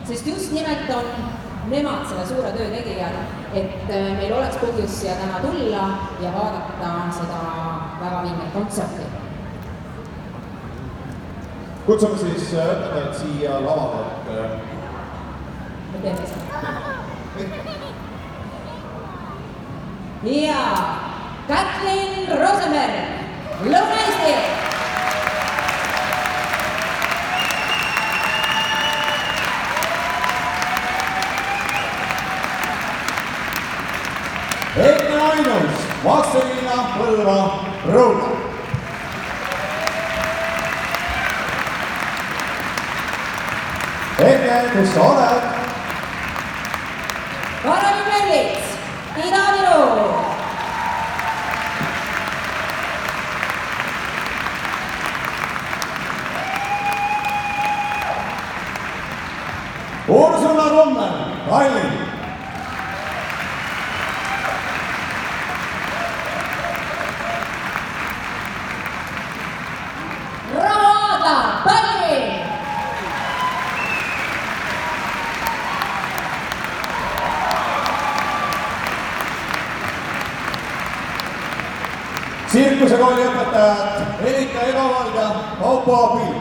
sest just nimelt on nemad selle suure töö tegijad, et meil oleks põhjus siia täna tulla ja vaadata seda väga vinget kontserti. Kutsume siis õpetajad siia lavale. Me teeme seda. Ja Katlin Rosenberg, Lõuna-Eesti! Enne ainus, Vastseliina, Põlva, Rõuga. Enne, kus sa oled? Karolin Mellits, Ida-Viru. Ursula Rummer, Tallinn. Rada, Tallinn. Tsirkusekooli õpetajad Erika Ebavald ja Kaupo Abil.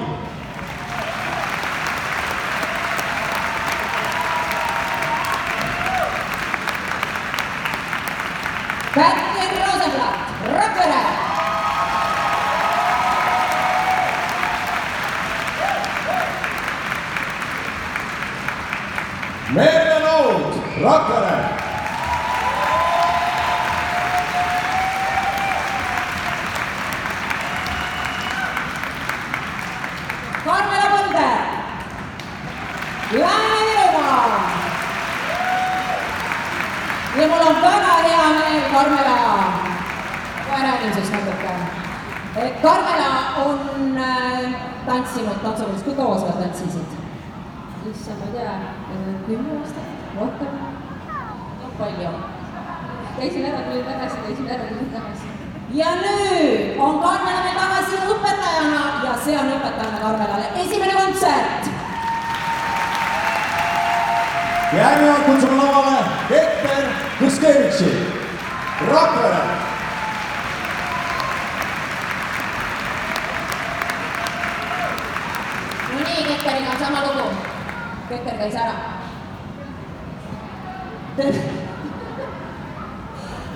Katlin Rosenberg, Rakvere. Merle Nood, Rakvere. Karmela Põlder, Lääne-Virumaa. Ja mul on väga hea meel, Karmela, kohe räägin siis natuke. Karmela on tantsinud tantsukoolis, kui kaua sa tantsisid? Issa, ma ei tea, 10 aastat, rohkem? Palju. Käisin ära, tulin tagasi. Ja nüüd on Karmela meil tagasi õpetajana ja see on õpetajana Karmelale esimene kontsert. Järgnevalt kutsume lavale Peeter Kuskevitši, Rakvere. No nii, Peteriga on sama lugu. Peter käis ära.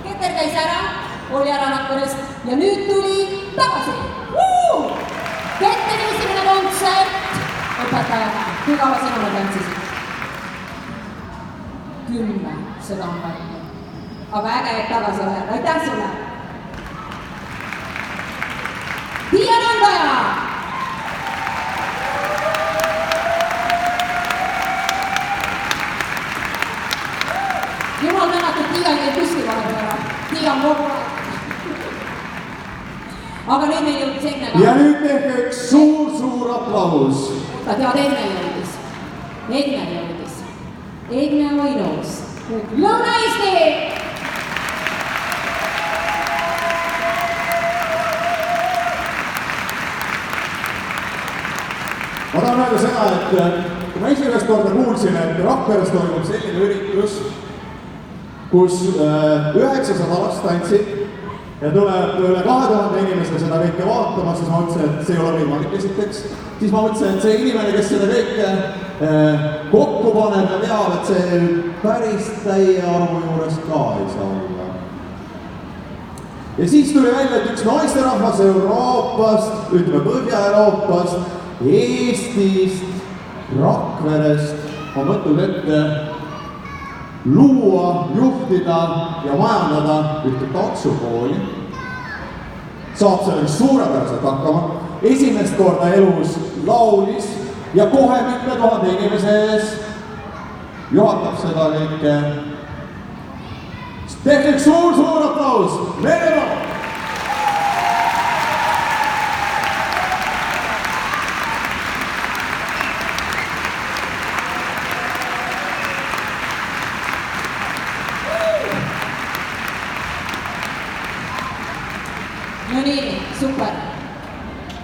Peter käis ära, oli ära Rakverest ja nüüd tuli tagasi. Peteri esimene kontsert õpetajana. Kui kaua sina me tantsisid? 10, seda on palju. Aga äge, et tagasi oled. Aitäh sulle! Tiia Nandaja! Jumal tänatud, Tiia ei käi kuskil vahepeal. Tiia on kogu aeg. Aga nüüd meil jõudis enne ka. Ja nüüd tehke üks suur aplaus. Ta tead, enne jõudis. Egne Oinus. Lõuna-Eesti! Ma tahan öelda seda, et kui ma esimest korda kuulsin, et Rakveres toimub selline üritus, kus 900 last tantsid ja tuleb üle 2000 inimese seda kõike vaatama, siis ma mõtlesin, et see ei ole võimalik esiteks. Siis ma mõtlesin, et see inimene, kes seda kõike kokku paneb ja teab, et see päris täie arvu juures ka ei saa olla. Ja siis tuli välja, et üks naisterahvas Euroopast, ütleme Põhja-Euroopast, Eestist, Rakverest on võtnud ette luua, juhtida ja majandada ühte tantsukooli. Saab sellega suurepäraselt hakkama. Esimest korda elus laulis ja kohe mitme tuhande inimese ees juhatab seda kõike. Tehke üks suur aplaus! Venemaa!